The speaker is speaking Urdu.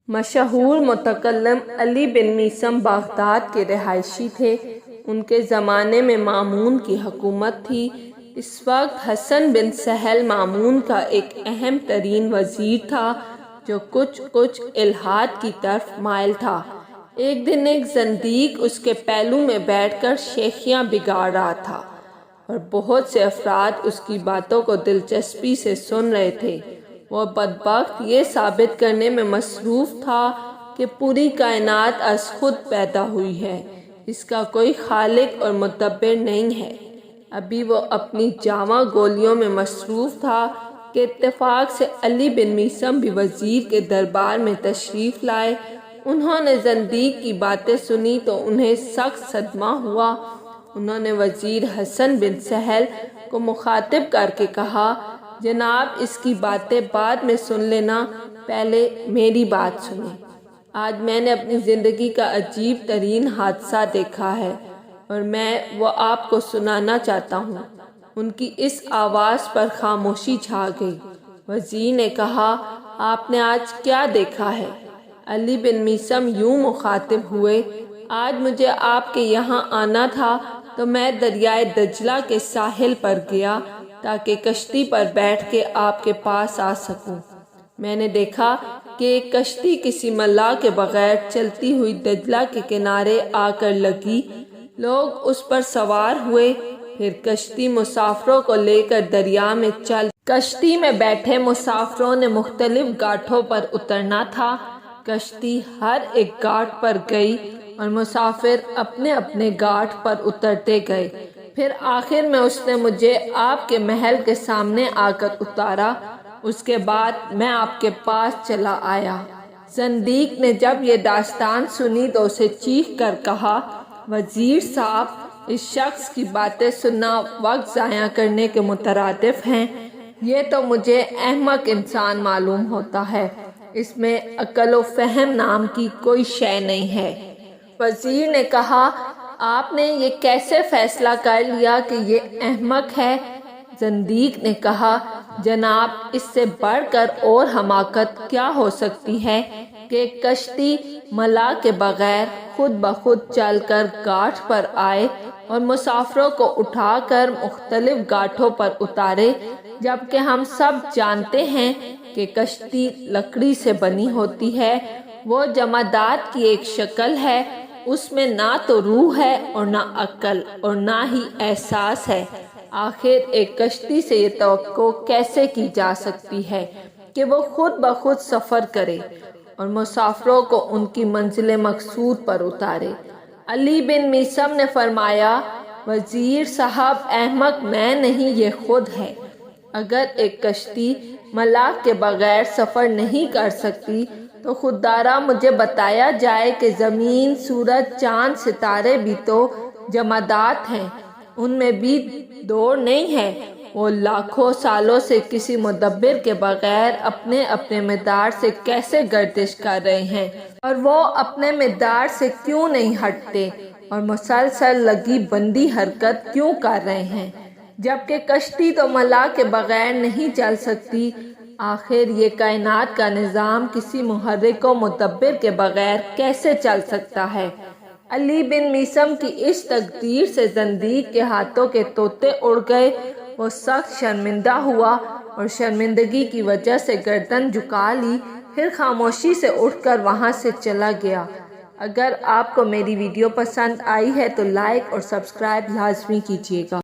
مشہور متکلم علی بن میثم بغداد کے رہائشی تھے۔ ان کے زمانے میں مامون کی حکومت تھی۔ اس وقت حسن بن سہل مامون کا ایک اہم ترین وزیر تھا جو کچھ الحاد کی طرف مائل تھا۔ ایک دن ایک زندیق اس کے پہلو میں بیٹھ کر شیخیاں بگاڑ رہا تھا اور بہت سے افراد اس کی باتوں کو دلچسپی سے سن رہے تھے۔ وہ بدبخت یہ ثابت کرنے میں مصروف تھا کہ پوری کائنات از خود پیدا ہوئی ہے، اس کا کوئی خالق اور مدبر نہیں ہے۔ ابھی وہ اپنی جامع گولیوں میں مصروف تھا کہ اتفاق سے علی بن میثم بھی وزیر کے دربار میں تشریف لائے۔ انہوں نے زندیق کی باتیں سنی تو انہیں سخت صدمہ ہوا۔ انہوں نے وزیر حسن بن سہل کو مخاطب کر کے کہا، جناب اس کی باتیں بعد میں سن لینا، پہلے میری بات سنیں۔ آج میں نے اپنی زندگی کا عجیب ترین حادثہ دیکھا ہے اور میں وہ آپ کو سنانا چاہتا ہوں۔ ان کی اس آواز پر خاموشی چھا گئی۔ وزیر نے کہا، آپ نے آج کیا دیکھا ہے؟ علی بن میثم یوں مخاطب ہوئے، آج مجھے آپ کے یہاں آنا تھا تو میں دریائے دجلہ کے ساحل پر گیا تاکہ کشتی پر بیٹھ کے آپ کے پاس آ سکوں۔ میں نے دیکھا کہ ایک کشتی کسی ملاح کے بغیر چلتی ہوئی دجلہ کے کنارے آ کر لگی۔ لوگ اس پر سوار ہوئے، پھر کشتی مسافروں کو لے کر دریا میں چل۔ کشتی میں بیٹھے مسافروں نے مختلف گھاٹوں پر اترنا تھا۔ کشتی ہر ایک گھاٹ پر گئی اور مسافر اپنے اپنے گھاٹ پر اترتے گئے۔ پھر آخر میں اس نے مجھے آپ کے محل کے سامنے آ کر اتارا۔ اس کے بعد میں آپ کے پاس چلا آیا۔ زندیق نے جب یہ داستان سنی تو اسے چیخ کر کہا، وزیر صاحب، اس شخص کی باتیں سننا وقت ضائع کرنے کے مترادف ہیں۔ یہ تو مجھے احمق انسان معلوم ہوتا ہے، اس میں عقل و فہم نام کی کوئی شے نہیں ہے۔ وزیر نے کہا، آپ نے یہ کیسے فیصلہ کر لیا کہ یہ احمق ہے؟ زندیق نے کہا، جناب اس سے بڑھ کر اور حماقت کیا ہو سکتی ہے کہ کشتی ملاح کے بغیر خود بخود چل کر گھاٹ پر آئے اور مسافروں کو اٹھا کر مختلف گھاٹوں پر اتارے، جبکہ ہم سب جانتے ہیں کہ کشتی لکڑی سے بنی ہوتی ہے، وہ جمادات کی ایک شکل ہے، اس میں نہ تو روح ہے اور نہ عقل اور نہ ہی احساس ہے۔ آخر ایک کشتی سے یہ توقع کیسے کی جا سکتی ہے کہ وہ خود بخود سفر کرے اور مسافروں کو ان کی منزل مقصود پر اتارے؟ علی بن میثم نے فرمایا، وزیر صاحب، احمق میں نہیں، یہ خود ہے۔ اگر ایک کشتی ملاح کے بغیر سفر نہیں کر سکتی تو خوددارا مجھے بتایا جائے کہ زمین، سورج، چاند، ستارے بھی تو جمادات ہیں، ان میں بھی دوڑ نہیں ہے۔ وہ لاکھوں سالوں سے کسی مدبر کے بغیر اپنے اپنے مدار سے کیسے گردش کر رہے ہیں اور وہ اپنے مدار سے کیوں نہیں ہٹتے اور مسلسل لگی بندی حرکت کیوں کر رہے ہیں، جبکہ کشتی تو ملاح کے بغیر نہیں چل سکتی؟ آخر یہ کائنات کا نظام کسی محرک و مدبر کے بغیر کیسے چل سکتا ہے؟ علی بن میثم کی اس تقریر سے زندیق کے ہاتھوں کے طوطے اڑ گئے۔ وہ سخت شرمندہ ہوا اور شرمندگی کی وجہ سے گردن جھکا لی، پھر خاموشی سے اٹھ کر وہاں سے چلا گیا۔ اگر آپ کو میری ویڈیو پسند آئی ہے تو لائک اور سبسکرائب لازمی کیجیے گا۔